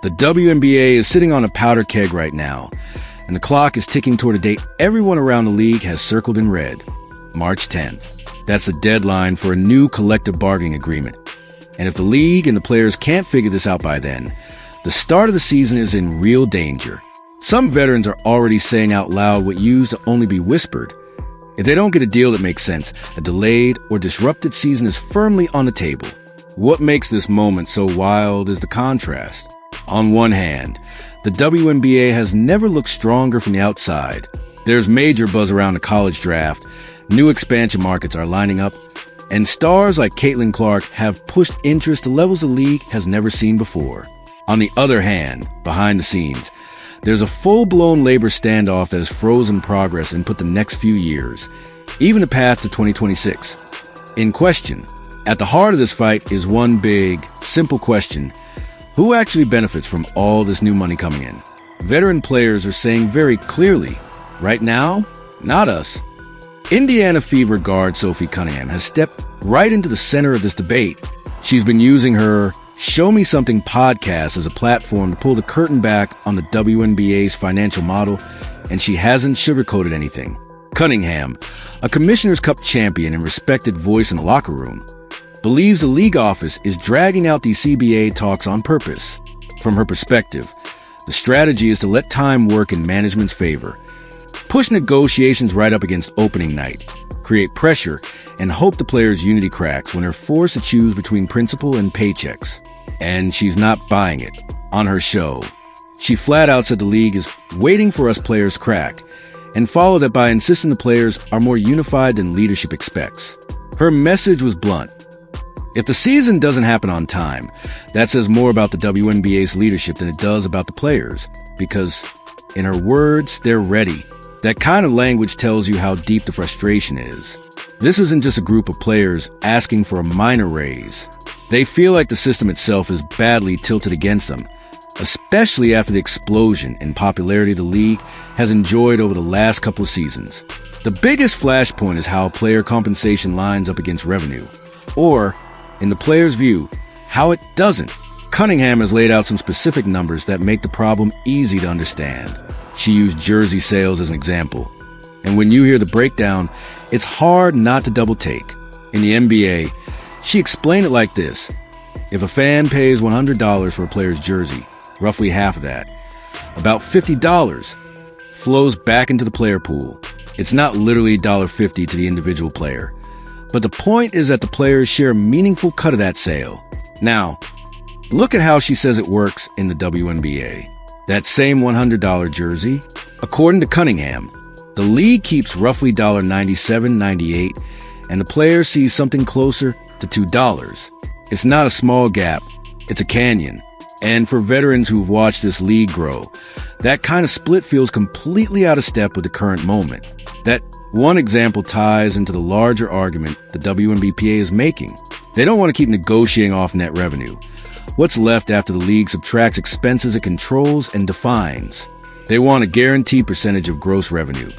The WNBA is sitting on a powder keg right now, and the clock is ticking toward a date everyone around the league has circled in red, March 10th. That's the deadline for a new collective bargaining agreement. And if the league and the players can't figure this out by then, the start of the season is in real danger. Some veterans are already saying out loud what used to only be whispered. If they don't get a deal that makes sense, a delayed or disrupted season is firmly on the table. What makes this moment so wild is the contrast. On one hand, the WNBA has never looked stronger from the outside. There's major buzz around the college draft, new expansion markets are lining up, and stars like Caitlin Clark have pushed interest to levels the league has never seen before. On the other hand, behind the scenes, there's a full-blown labor standoff that has frozen progress and put the next few years, even the path to 2026, in question. At the heart of this fight is one big, simple question. Who actually benefits from all this new money coming in? Veteran players are saying very clearly, right now, not us. Indiana Fever guard Sophie Cunningham has stepped right into the center of this debate. She's been using her Show Me Something podcast as a platform to pull the curtain back on the WNBA's financial model, and she hasn't sugarcoated anything. Cunningham, a Commissioner's Cup champion and respected voice in the locker room, believes the league office is dragging out these CBA talks on purpose. From her perspective, the strategy is to let time work in management's favor, push negotiations right up against opening night, create pressure, and hope the players' unity cracks when they're forced to choose between principal and paychecks. And she's not buying it. On her show, she flat out said the league is waiting for us players crack, and followed that by insisting the players are more unified than leadership expects. Her message was blunt. If the season doesn't happen on time, that says more about the WNBA's leadership than it does about the players, because, in her words, they're ready. That kind of language tells you how deep the frustration is. This isn't just a group of players asking for a minor raise. They feel like the system itself is badly tilted against them, especially after the explosion in popularity the league has enjoyed over the last couple of seasons. The biggest flashpoint is how player compensation lines up against revenue, or, in the player's view, how it doesn't. Cunningham has laid out some specific numbers that make the problem easy to understand. She used jersey sales as an example. And when you hear the breakdown, it's hard not to double take. In the NBA, she explained it like this. If a fan pays $100 for a player's jersey, roughly half of that, about $50 flows back into the player pool. It's not literally $1.50 to the individual player. But the point is that the players share a meaningful cut of that sale. Now, look at how she says it works in the WNBA. That same $100 jersey, according to Cunningham, the league keeps roughly $97.98, and the player sees something closer to $2. It's not a small gap, it's a canyon. And for veterans who've watched this league grow, that kind of split feels completely out of step with the current moment. That one example ties into the larger argument the WNBA is making. They don't want to keep negotiating off net revenue. What's left after the league subtracts expenses it controls and defines? They want a guaranteed percentage of gross revenue,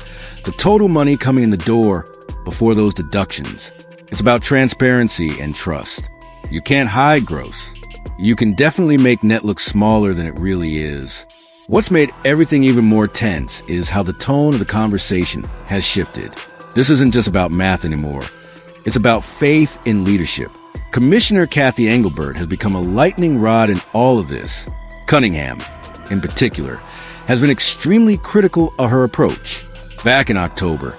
the total money coming in the door before those deductions. It's about transparency and trust. You can't hide gross. You can definitely make net look smaller than it really is. What's made everything even more tense is how the tone of the conversation has shifted. This isn't just about math anymore. It's about faith in leadership. Commissioner Kathy Engelbert has become a lightning rod in all of this. Cunningham, in particular, has been extremely critical of her approach. Back in October,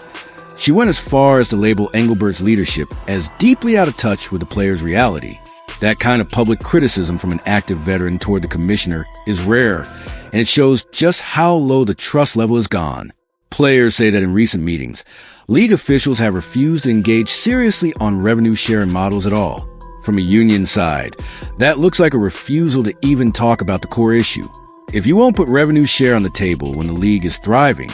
she went as far as to label Engelbert's leadership as deeply out of touch with the players' reality. That kind of public criticism from an active veteran toward the commissioner is rare, and it shows just how low the trust level has gone. Players say that in recent meetings, league officials have refused to engage seriously on revenue-sharing models at all. From a union side, that looks like a refusal to even talk about the core issue. If you won't put revenue share on the table when the league is thriving,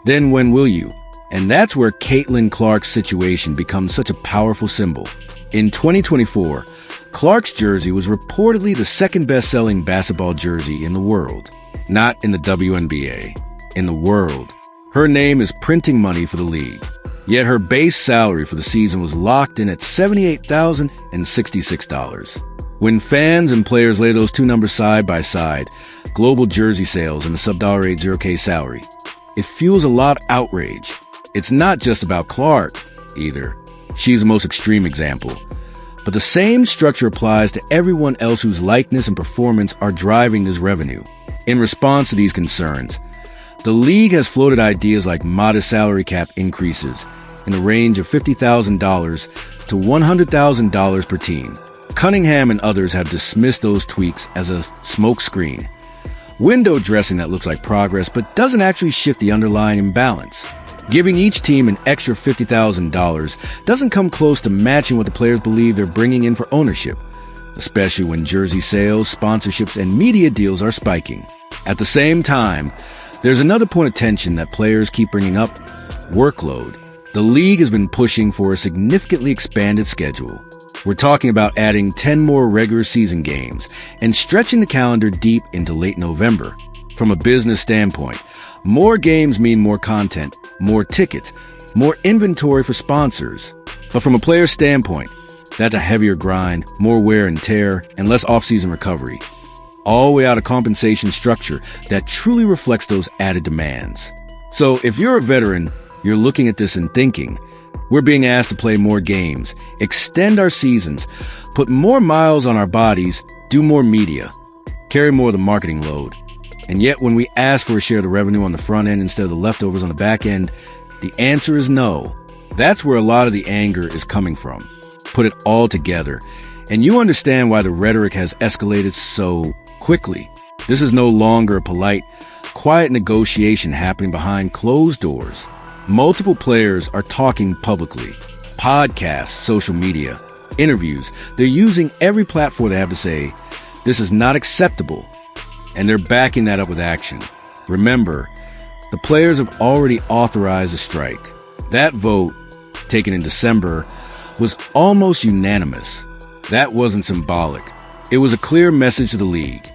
then when will you? And that's where Caitlin Clark's situation becomes such a powerful symbol. In 2024, Clark's jersey was reportedly the second best-selling basketball jersey in the world. Not in the WNBA, in the world. Her name is printing money for the league. Yet her base salary for the season was locked in at $78,066. When fans and players lay those two numbers side by side, global jersey sales, and the sub-$8 salary. It fuels a lot of outrage. It's not just about Clark, either. She's the most extreme example. But the same structure applies to everyone else whose likeness and performance are driving this revenue. In response to these concerns, the league has floated ideas like modest salary cap increases in the range of $50,000 to $100,000 per team. Cunningham and others have dismissed those tweaks as a smokescreen. Window dressing that looks like progress but doesn't actually shift the underlying imbalance. Giving each team an extra $50,000 doesn't come close to matching what the players believe they're bringing in for ownership, especially when jersey sales, sponsorships, and media deals are spiking. At the same time, there's another point of tension that players keep bringing up: workload. The league has been pushing for a significantly expanded schedule. We're talking about adding 10 more regular season games and stretching the calendar deep into late November. From a business standpoint, more games mean more content, more tickets, more inventory for sponsors. But from a player standpoint, that's a heavier grind, more wear and tear, and less off-season recovery. All the way out of compensation structure that truly reflects those added demands. So if you're a veteran, you're looking at this and thinking, we're being asked to play more games, extend our seasons, put more miles on our bodies, do more media, carry more of the marketing load. And yet when we ask for a share of the revenue on the front end instead of the leftovers on the back end, the answer is no. That's where a lot of the anger is coming from. Put it all together, and you understand why the rhetoric has escalated so quickly. This is no longer a polite, quiet negotiation happening behind closed doors. Multiple players are talking publicly. Podcasts, social media, interviews. They're using every platform they have to say, this is not acceptable. And they're backing that up with action. Remember, the players have already authorized a strike. That vote, taken in December, was almost unanimous. That wasn't symbolic. It was a clear message to the league.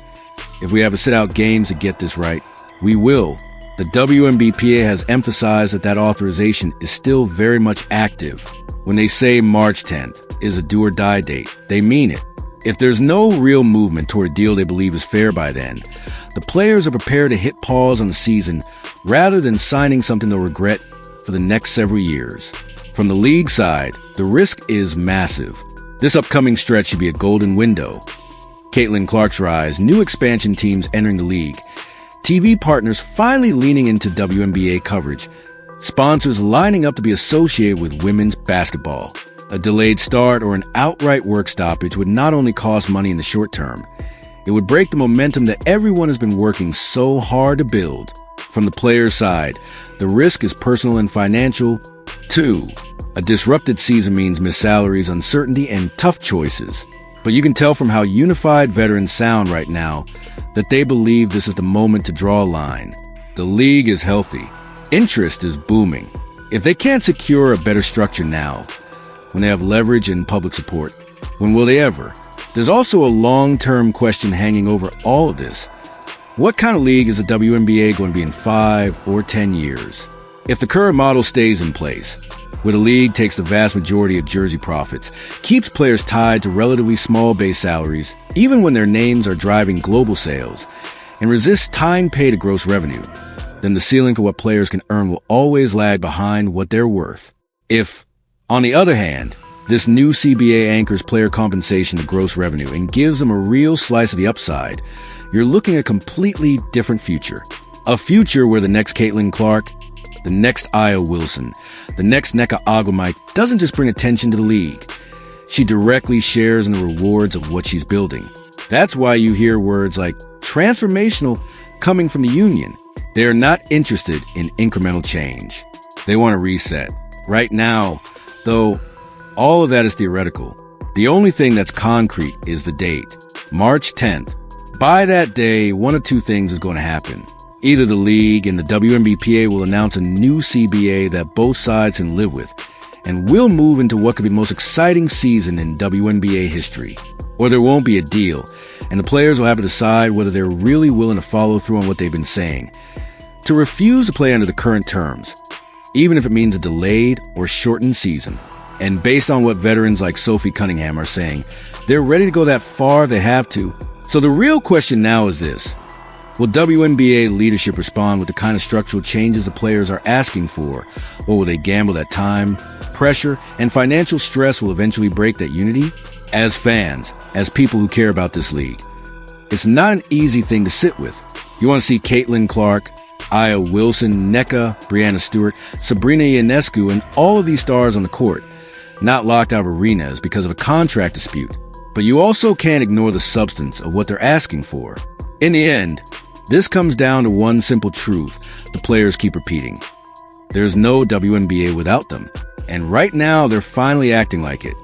If we have to sit out games to get this right, we will. The WNBA has emphasized that authorization is still very much active. When they say March 10th is a do-or-die date, they mean it. If there's no real movement toward a deal they believe is fair by then, the players are prepared to hit pause on the season rather than signing something they'll regret for the next several years. From the league side, the risk is massive. This upcoming stretch should be a golden window. Caitlin Clark's rise, new expansion teams entering the league, TV partners finally leaning into WNBA coverage, sponsors lining up to be associated with women's basketball. A delayed start or an outright work stoppage would not only cost money in the short term, it would break the momentum that everyone has been working so hard to build. From the player's side, the risk is personal and financial, too. A disrupted season means missed salaries, uncertainty, and tough choices. But you can tell from how unified veterans sound right now that they believe this is the moment to draw a line. The league is healthy. Interest is booming. If they can't secure a better structure now, when they have leverage and public support, when will they ever? There's also a long-term question hanging over all of this. What kind of league is the WNBA going to be in 5 or 10 years? If the current model stays in place, where the league takes the vast majority of jersey profits, keeps players tied to relatively small base salaries, even when their names are driving global sales, and resists tying pay to gross revenue, then the ceiling for what players can earn will always lag behind what they're worth. If, on the other hand, this new CBA anchors player compensation to gross revenue and gives them a real slice of the upside, you're looking at a completely different future. A future where the next Caitlin Clark, the next Aya Wilson, the next Nneka Ogwumike doesn't just bring attention to the league. She directly shares in the rewards of what she's building. That's why you hear words like transformational coming from the union. They are not interested in incremental change. They want a reset. Right now, though, all of that is theoretical. The only thing that's concrete is the date, March 10th. By that day, one of two things is going to happen. Either the league and the WNBA will announce a new CBA that both sides can live with, and we'll move into what could be the most exciting season in WNBA history. Or there won't be a deal, and the players will have to decide whether they're really willing to follow through on what they've been saying. To refuse to play under the current terms, even if it means a delayed or shortened season. And based on what veterans like Sophie Cunningham are saying, they're ready to go that far if they have to. So the real question now is this: Will WNBA leadership respond with the kind of structural changes the players are asking for? Or will they gamble that time, pressure, and financial stress will eventually break that unity? As fans, as people who care about this league, it's not an easy thing to sit with. You want to see Caitlin Clark, Aya Wilson, Nneka, Brianna Stewart, Sabrina Ionescu, and all of these stars on the court, not locked out of arenas because of a contract dispute. But you also can't ignore the substance of what they're asking for. In the end, this comes down to one simple truth the players keep repeating. There's no WNBA without them. And right now, they're finally acting like it.